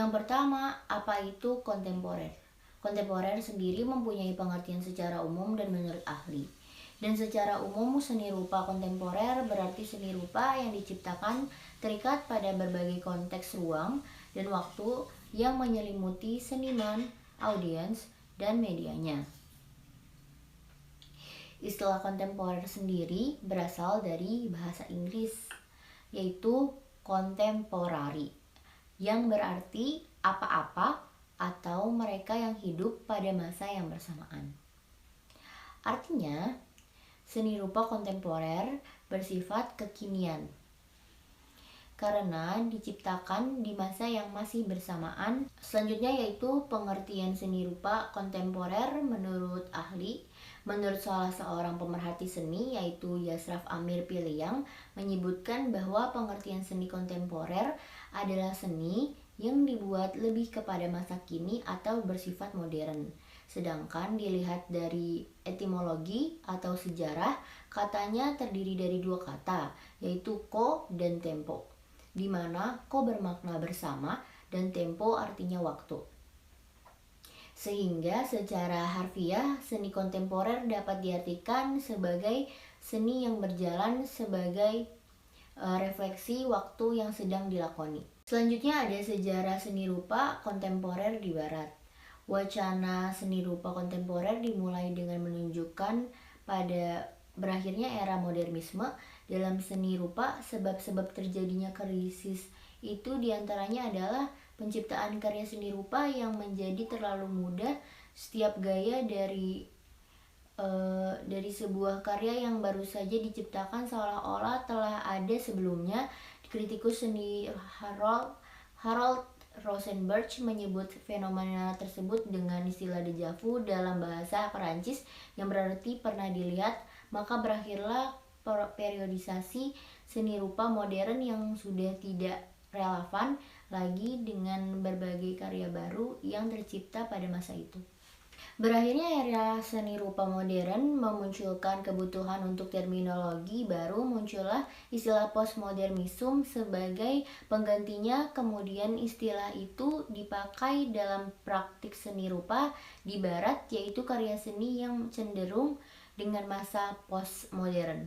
Yang pertama, apa itu kontemporer? Kontemporer sendiri mempunyai pengertian secara umum dan menurut ahli. Dan secara umum, seni rupa kontemporer berarti seni rupa yang diciptakan terikat pada berbagai konteks ruang dan waktu yang menyelimuti seniman, audiens, dan medianya. Istilah kontemporer sendiri berasal dari bahasa Inggris, yaitu contemporary, yang berarti apa-apa atau mereka yang hidup pada masa yang bersamaan. Artinya, seni rupa kontemporer bersifat kekinian karena diciptakan di masa yang masih bersamaan. Selanjutnya yaitu pengertian seni rupa kontemporer menurut ahli. Menurut salah seorang pemerhati seni yaitu Yasraf Amir Piliang menyebutkan bahwa pengertian seni kontemporer adalah seni yang dibuat lebih kepada masa kini atau bersifat modern. Sedangkan dilihat dari etimologi atau sejarah, katanya terdiri dari dua kata, yaitu ko dan tempo, di mana ko bermakna bersama dan tempo artinya waktu. Sehingga secara harfiah, seni kontemporer dapat diartikan sebagai seni yang berjalan sebagai refleksi waktu yang sedang dilakoni. Selanjutnya ada sejarah seni rupa kontemporer di Barat. Wacana seni rupa kontemporer dimulai dengan menunjukkan pada berakhirnya era modernisme dalam seni rupa. Sebab-sebab terjadinya krisis itu diantaranya adalah penciptaan karya seni rupa yang menjadi terlalu mudah. Setiap gaya dari sebuah karya yang baru saja diciptakan seolah-olah telah ada sebelumnya. Kritikus seni Harold Rosenberg menyebut fenomena tersebut dengan istilah déjà vu dalam bahasa Perancis yang berarti pernah dilihat. Maka berakhirlah periodisasi seni rupa modern yang sudah tidak relevan lagi dengan berbagai karya baru yang tercipta pada masa itu. Berakhirnya era seni rupa modern memunculkan kebutuhan untuk terminologi baru. Muncullah istilah postmodernisme sebagai penggantinya. Kemudian istilah itu dipakai dalam praktik seni rupa di Barat, yaitu karya seni yang cenderung dengan masa postmodern.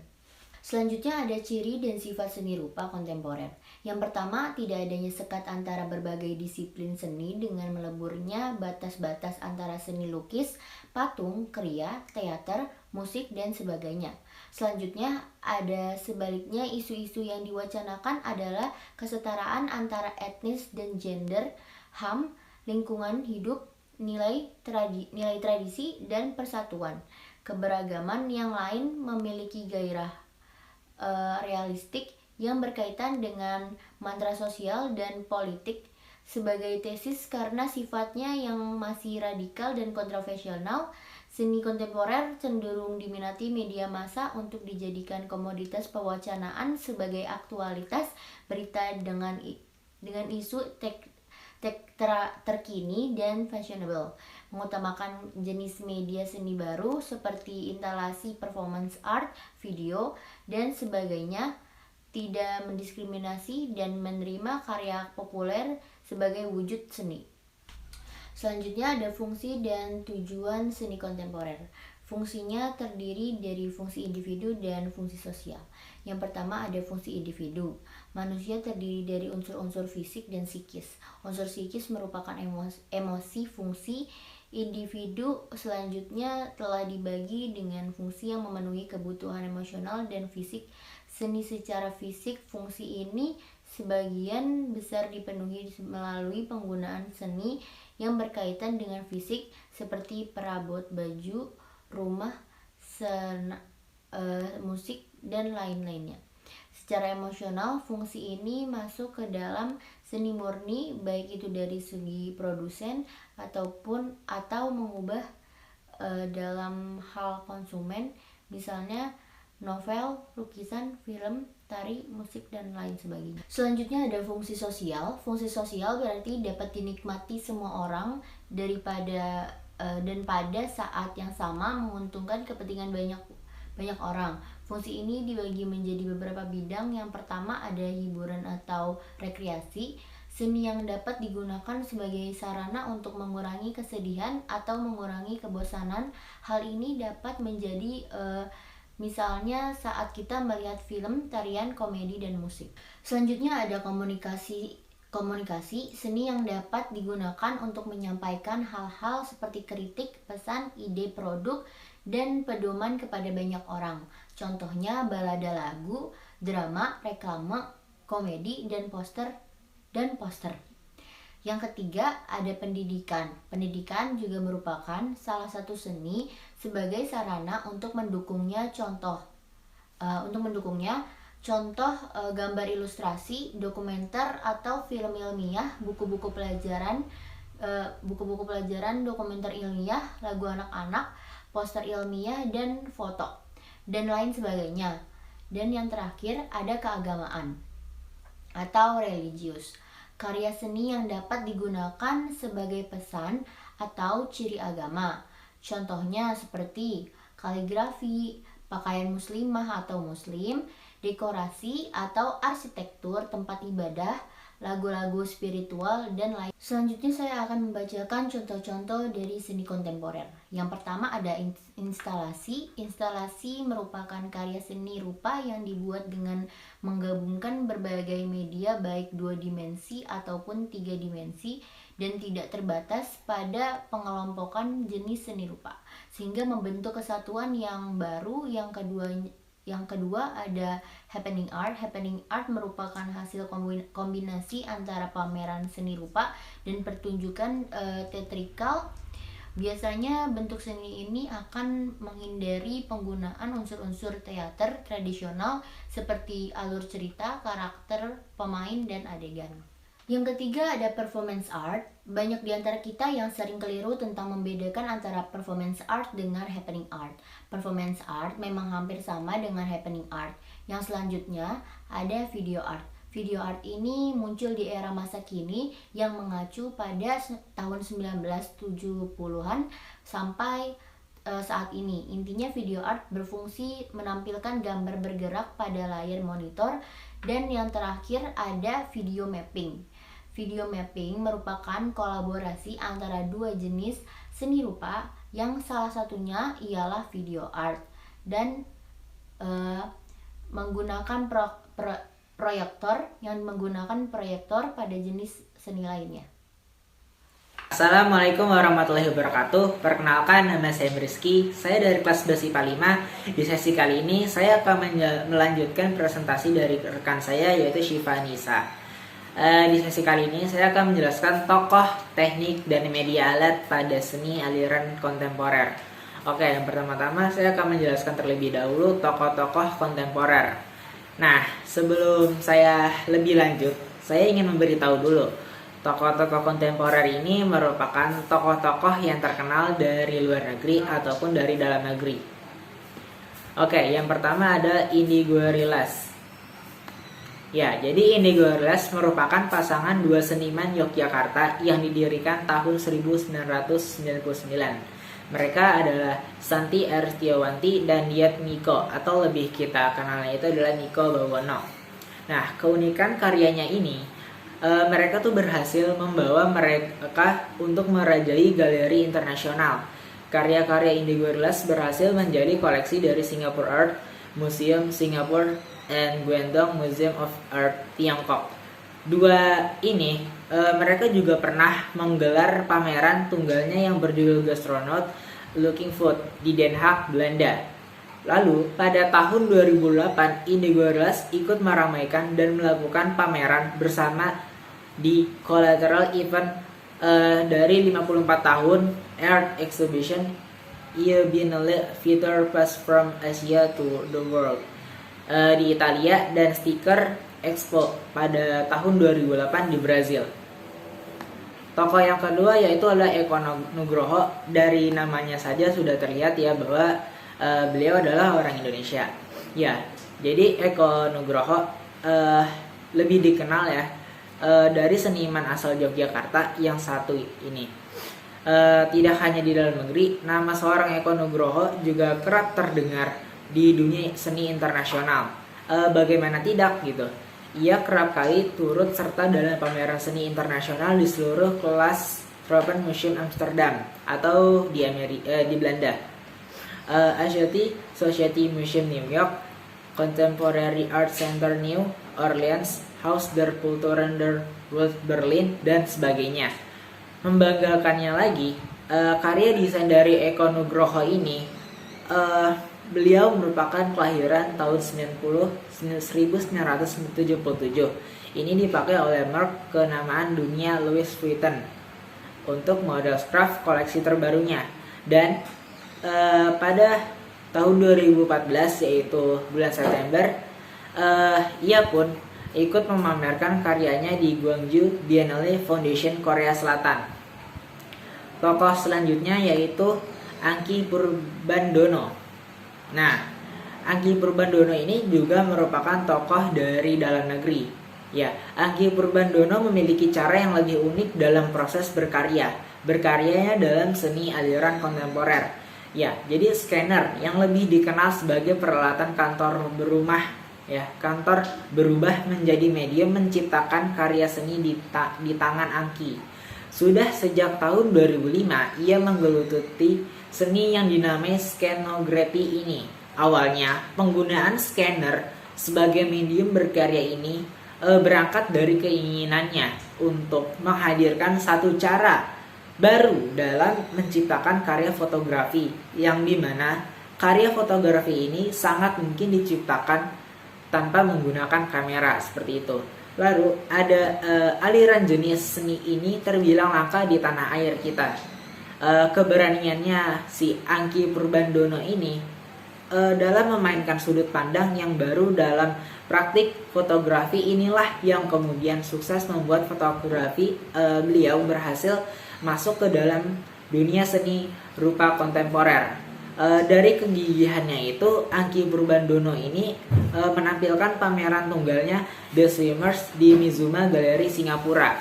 Selanjutnya ada ciri dan sifat seni rupa kontemporer. Yang pertama, tidak adanya sekat antara berbagai disiplin seni dengan meleburnya batas-batas antara seni lukis, patung, kriya, teater, musik, dan sebagainya. Selanjutnya ada sebaliknya, isu-isu yang diwacanakan adalah kesetaraan antara etnis dan gender, HAM, lingkungan hidup, nilai tradisi, dan persatuan. Keberagaman yang lain memiliki gairah realistik yang berkaitan dengan mantra sosial dan politik sebagai tesis. Karena sifatnya yang masih radikal dan kontroversial, seni kontemporer cenderung diminati media massa untuk dijadikan komoditas pewacanaan sebagai aktualitas berita dengan isu terkini dan fashionable, mengutamakan jenis media seni baru seperti instalasi performance art, video, dan sebagainya, tidak mendiskriminasi dan menerima karya populer sebagai wujud seni. Selanjutnya ada fungsi dan tujuan seni kontemporer. Fungsinya terdiri dari fungsi individu dan fungsi sosial. Yang pertama ada fungsi individu. Manusia terdiri dari unsur-unsur fisik dan psikis. Unsur psikis merupakan emosi. Fungsi individu selanjutnya telah dibagi dengan fungsi yang memenuhi kebutuhan emosional dan fisik. Seni secara fisik, fungsi ini sebagian besar dipenuhi melalui penggunaan seni yang berkaitan dengan fisik seperti perabot baju, rumah, musik, dan lain-lainnya. Secara emosional, fungsi ini masuk ke dalam seni murni, baik itu dari segi produsen atau mengubah dalam hal konsumen, misalnya novel, lukisan, film, tari, musik, dan lain sebagainya. Selanjutnya ada fungsi sosial. Fungsi sosial berarti dapat dinikmati semua orang dan pada saat yang sama menguntungkan kepentingan banyak orang. Fungsi ini dibagi menjadi beberapa bidang. Yang pertama ada hiburan atau rekreasi. Seni yang dapat digunakan sebagai sarana untuk mengurangi kesedihan atau mengurangi kebosanan. Hal ini dapat menjadi misalnya saat kita melihat film, tarian, komedi, dan musik. Selanjutnya ada komunikasi seni yang dapat digunakan untuk menyampaikan hal-hal seperti kritik, pesan, ide produk, dan pedoman kepada banyak orang. Contohnya balada lagu, drama, reklame, komedi, dan poster. Yang ketiga ada pendidikan. Pendidikan juga merupakan salah satu seni sebagai sarana untuk mendukungnya. Contoh gambar ilustrasi, dokumenter atau film ilmiah, buku-buku pelajaran, dokumenter ilmiah, lagu anak-anak, poster ilmiah, dan foto, dan lain sebagainya. Dan yang terakhir ada keagamaan atau religius. Karya seni yang dapat digunakan sebagai pesan atau ciri agama. Contohnya seperti kaligrafi, pakaian muslimah atau muslim, dekorasi atau arsitektur tempat ibadah, lagu-lagu spiritual, dan lain. Selanjutnya saya akan membacakan contoh-contoh dari seni kontemporer. Yang pertama ada instalasi. Instalasi merupakan karya seni rupa yang dibuat dengan menggabungkan berbagai media baik 2 dimensi ataupun 3 dimensi dan tidak terbatas pada pengelompokan jenis seni rupa sehingga membentuk kesatuan yang baru. Yang kedua ada happening art. Happening art merupakan hasil kombinasi antara pameran seni rupa dan pertunjukan teatrikal. Biasanya bentuk seni ini akan menghindari penggunaan unsur-unsur teater tradisional seperti alur cerita, karakter pemain, dan adegan. Yang ketiga ada performance art. Banyak di antara kita yang sering keliru tentang membedakan antara performance art dengan happening art. Performance art memang hampir sama dengan happening art. Yang selanjutnya ada video art. Video art ini muncul di era masa kini yang mengacu pada tahun 1970-an sampai saat ini. Intinya video art berfungsi menampilkan gambar bergerak pada layar monitor. Dan yang terakhir ada video mapping. Video mapping merupakan kolaborasi antara 2 jenis seni rupa yang salah satunya ialah video art dan menggunakan proyektor pada jenis seni lainnya. Assalamualaikum warahmatullahi wabarakatuh. Perkenalkan, nama saya Rizky. Saya dari kelas 11 IPA 5. Di sesi kali ini saya akan melanjutkan presentasi dari rekan saya yaitu Syifa Nisa. Di sesi kali ini saya akan menjelaskan tokoh, teknik, dan media alat pada seni aliran kontemporer. Oke, yang pertama-tama saya akan menjelaskan terlebih dahulu tokoh-tokoh kontemporer. Nah, sebelum saya lebih lanjut, saya ingin memberitahu dulu. Tokoh-tokoh kontemporer ini merupakan tokoh-tokoh yang terkenal dari luar negeri ataupun dari dalam negeri. Oke, yang pertama ada Indigo Gorillaz. Ya, jadi Indigo Gorillaz merupakan pasangan 2 seniman Yogyakarta yang didirikan tahun 1999. Mereka adalah Santi Ertiawanti dan Diat Miko, atau lebih kita kenalnya itu adalah Niko Bawono. Nah, keunikan karyanya ini, mereka tuh berhasil membawa mereka untuk merajai galeri internasional. Karya-karya Indigo Gorillaz berhasil menjadi koleksi dari Singapore Art Museum Singapore and Guangdong Museum of Art Tiongkok. 2 ini mereka juga pernah menggelar pameran tunggalnya yang berjudul Gastronaut Looking Food di Den Haag, Belanda. Lalu pada tahun 2008 Indigo Gorillaz ikut meramaikan dan melakukan pameran bersama di collateral event dari 54 tahun Art Exhibition Biennale Future Past from Asia to the World di Italia dan Sticker Expo pada tahun 2008 di Brazil. Tokoh yang kedua yaitu adalah Eko Nugroho. Dari namanya saja sudah terlihat ya bahwa beliau adalah orang Indonesia. Ya, jadi Eko Nugroho lebih dikenal ya dari seniman asal Yogyakarta yang satu ini. Tidak hanya di dalam negeri, nama seorang Eko Nugroho juga kerap terdengar di dunia seni internasional. Bagaimana tidak gitu. Ia kerap kali turut serta dalam pameran seni internasional di seluruh kelas Tropen Museum Amsterdam atau di Belanda, Asiatic Society Museum New York, Contemporary Art Center New Orleans, Haus der Kulturen der Welt Berlin, dan sebagainya. Membanggakannya lagi, karya desain dari Eko Nugroho ini, beliau merupakan kelahiran tahun 1977. Ini dipakai oleh Merck kenamaan dunia Louis Vuitton untuk model craft koleksi terbarunya. Dan pada tahun 2014, yaitu bulan September, ia pun ikut memamerkan karyanya di Gwangju Biennale Foundation Korea Selatan. Tokoh selanjutnya yaitu Angki Purbandono. Nah, Angki Purbandono ini juga merupakan tokoh dari dalam negeri. Ya, Angki Purbandono memiliki cara yang lebih unik dalam proses berkarya. Berkaryanya dalam seni aliran kontemporer. Ya, jadi scanner yang lebih dikenal sebagai peralatan kantor berumah. Ya, kantor berubah menjadi medium menciptakan karya seni di tangan Angki. Sudah sejak tahun 2005, ia menggeluti seni yang dinamai skenografi ini. Awalnya, penggunaan scanner sebagai medium berkarya ini berangkat dari keinginannya untuk menghadirkan satu cara baru dalam menciptakan karya fotografi, yang dimana karya fotografi ini sangat mungkin diciptakan tanpa menggunakan kamera seperti itu. Lalu ada aliran jenis seni ini terbilang langka di tanah air kita. Keberaniannya si Angki Purbandono ini dalam memainkan sudut pandang yang baru dalam praktik fotografi inilah yang kemudian sukses membuat fotografi beliau berhasil masuk ke dalam dunia seni rupa kontemporer. Dari kegigihannya itu, Angki Purbandono ini menampilkan pameran tunggalnya The Swimmers di Mizuma Gallery Singapura.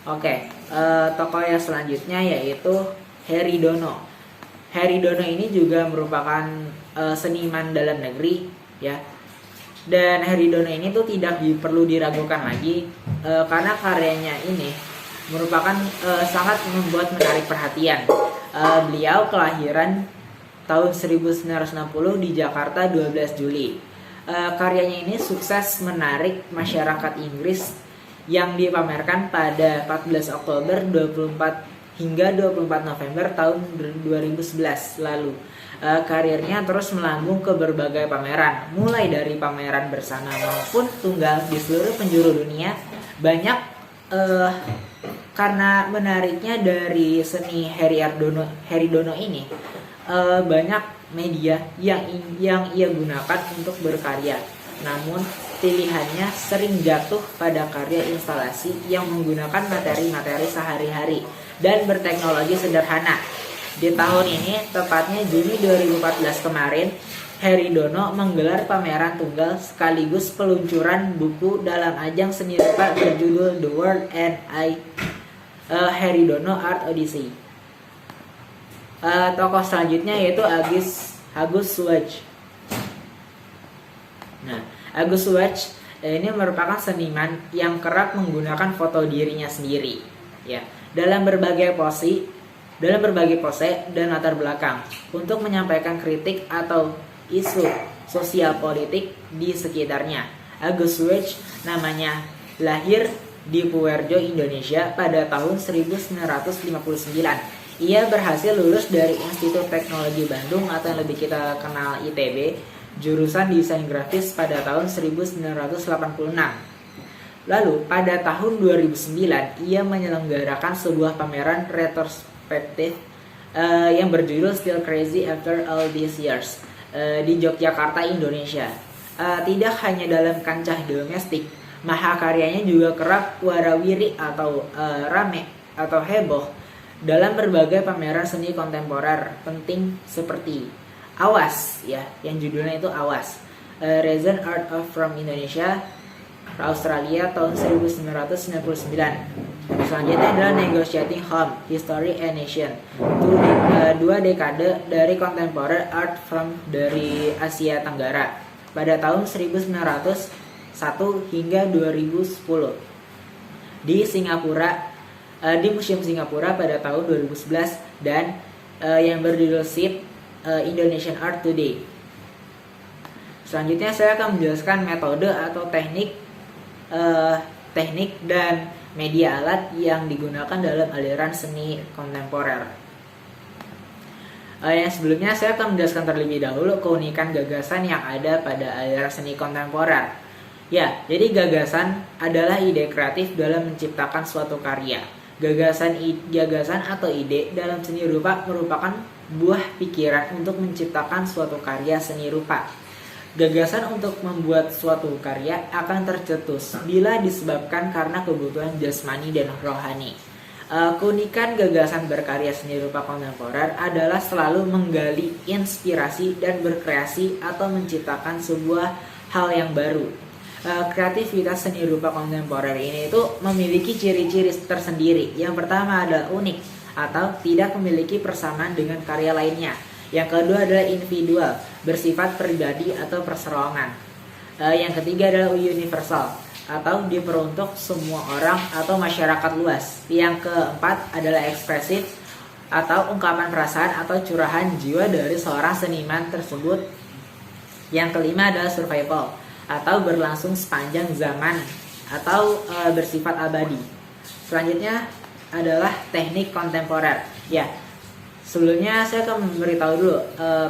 Oke, tokoh yang selanjutnya yaitu Heri Dono. Heri Dono ini juga merupakan seniman dalam negeri, ya. Dan Heri Dono ini tuh tidak perlu diragukan lagi karena karyanya ini merupakan sangat membuat menarik perhatian. Beliau kelahiran tahun 1960 di Jakarta 12 Juli. Karyanya ini sukses menarik masyarakat Inggris yang dipamerkan pada 14 Oktober 24 hingga 24 November tahun 2011 lalu. Karirnya terus melambung ke berbagai pameran, mulai dari pameran bersama maupun tunggal di seluruh penjuru dunia. Banyak karena menariknya dari seni Heri Dono ini, banyak media yang ia gunakan untuk berkarya. Namun pilihannya sering jatuh pada karya instalasi yang menggunakan materi-materi sehari-hari dan berteknologi sederhana. Di tahun ini, tepatnya Juni 2014 kemarin, Heri Dono menggelar pameran tunggal sekaligus peluncuran buku dalam ajang seni rupa berjudul The World and I, Heri Dono Art Odyssey. Tokoh selanjutnya yaitu Agus Suwaj. Nah, Agus Suwaj ini merupakan seniman yang kerap menggunakan foto dirinya sendiri, ya, dalam berbagai pose dan latar belakang untuk menyampaikan kritik atau isu sosial politik di sekitarnya. Agus Suwaj namanya lahir di Purworejo, Indonesia pada tahun 1959. Ia berhasil lulus dari Institut Teknologi Bandung atau yang lebih kita kenal ITB, jurusan desain grafis pada tahun 1986. Lalu pada tahun 2009 ia menyelenggarakan sebuah pameran retrospektif yang berjudul Still Crazy After All These Years di Yogyakarta, Indonesia. Tidak hanya dalam kancah domestik, mahakaryanya juga kerap warawiri atau rame atau heboh dalam berbagai pameran seni kontemporer penting seperti Awas, ya, yang judulnya itu Awas, Recent Art of from Indonesia, Australia tahun 1999. Selanjutnya adalah Negotiating Home, History and Nation, dua dekade dari contemporary art from dari Asia Tenggara pada tahun 1999. hingga 2010 di Singapura, di Museum Singapura pada tahun 2011, dan yang berjudul SIP Indonesian Art Today. Selanjutnya saya akan menjelaskan metode atau teknik dan media alat yang digunakan dalam aliran seni kontemporer. Yang sebelumnya saya akan menjelaskan terlebih dahulu keunikan gagasan yang ada pada aliran seni kontemporer. Ya, jadi gagasan adalah ide kreatif dalam menciptakan suatu karya. Gagasan atau ide dalam seni rupa merupakan buah pikiran untuk menciptakan suatu karya seni rupa. Gagasan untuk membuat suatu karya akan tercetus bila disebabkan karena kebutuhan jasmani dan rohani. Keunikan gagasan berkarya seni rupa kontemporer adalah selalu menggali inspirasi dan berkreasi atau menciptakan sebuah hal yang baru. Kreativitas seni rupa kontemporer ini itu memiliki ciri-ciri tersendiri. Yang pertama adalah unik atau tidak memiliki persamaan dengan karya lainnya. Yang kedua adalah individual, bersifat pribadi atau perserokongan. Yang ketiga adalah universal atau diperuntuk semua orang atau masyarakat luas. Yang keempat adalah ekspresif atau ungkapan perasaan atau curahan jiwa dari seorang seniman tersebut. Yang kelima adalah survival atau berlangsung sepanjang zaman atau bersifat abadi. Selanjutnya adalah teknik kontemporer. Ya, sebelumnya saya akan memberitahu dulu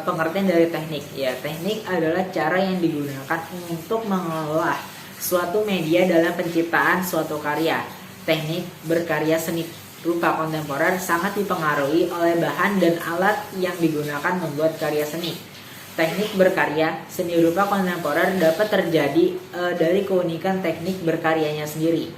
pengertian dari teknik. Ya, teknik adalah cara yang digunakan untuk mengelola suatu media dalam penciptaan suatu karya. Teknik berkarya seni rupa kontemporer sangat dipengaruhi oleh bahan dan alat yang digunakan membuat karya seni. Teknik berkarya seni rupa kontemporer dapat terjadi dari keunikan teknik berkaryanya sendiri.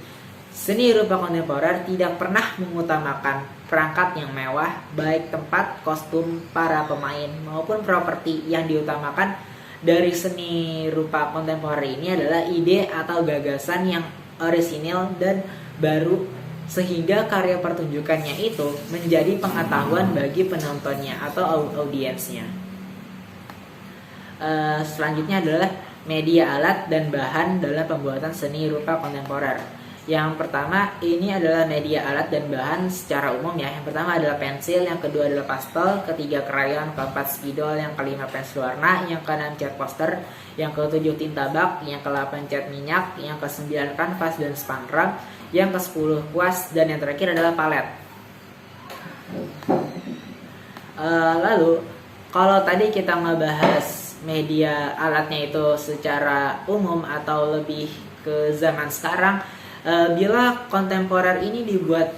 Seni rupa kontemporer tidak pernah mengutamakan perangkat yang mewah, baik tempat, kostum para pemain maupun properti. Yang diutamakan dari seni rupa kontemporer ini adalah ide atau gagasan yang orisinil dan baru, sehingga karya pertunjukannya itu menjadi pengetahuan bagi penontonnya atau audiensnya. Selanjutnya adalah media alat dan bahan dalam pembuatan seni rupa kontemporer. Yang pertama ini adalah media alat dan bahan secara umum ya. Yang pertama adalah pensil, yang kedua adalah pastel, ketiga krayon, keempat spidol, yang kelima pensil warna, yang keenam cat poster, yang ketujuh tinta bak, yang kedelapan cat minyak, yang kesembilan kanvas dan spandruk, yang kesepuluh kuas, dan yang terakhir adalah palet. Lalu kalau tadi kita ngebahas media alatnya itu secara umum atau lebih ke zaman sekarang, bila kontemporer ini dibuat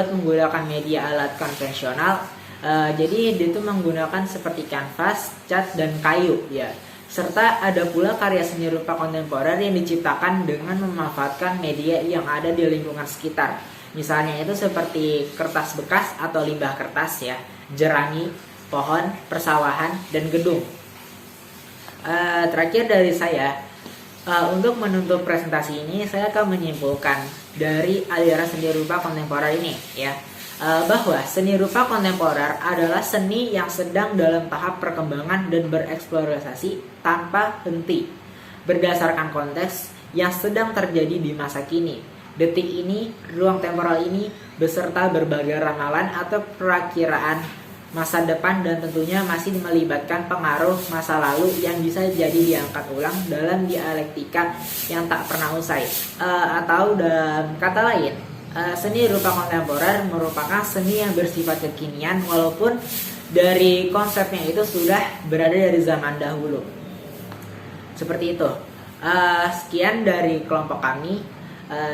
menggunakan media alat konvensional, jadi dia itu menggunakan seperti kanvas, cat, dan kayu ya. Serta ada pula karya seni rupa kontemporer yang diciptakan dengan memanfaatkan media yang ada di lingkungan sekitar. Misalnya itu seperti kertas bekas atau limbah kertas ya, jerangi, pohon, persawahan, dan gedung. Terakhir dari saya, untuk menutup presentasi ini, saya akan menyimpulkan dari aliran seni rupa kontemporer ini ya, bahwa seni rupa kontemporer adalah seni yang sedang dalam tahap perkembangan dan bereksplorasi tanpa henti berdasarkan konteks yang sedang terjadi di masa kini, detik ini, ruang temporal ini, beserta berbagai ramalan atau perakiraan masa depan, dan tentunya masih melibatkan pengaruh masa lalu yang bisa jadi diangkat ulang dalam dialektika yang tak pernah usai. Atau dalam kata lain, seni rupa kontemporer merupakan seni yang bersifat kekinian walaupun dari konsepnya itu sudah berada dari zaman dahulu. Seperti itu. Sekian dari kelompok kami.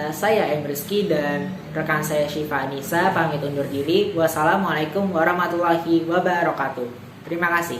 Saya M. Rizky dan rekan saya Syifa Anissa pamit undur diri. Wassalamualaikum warahmatullahi wabarakatuh. Terima kasih.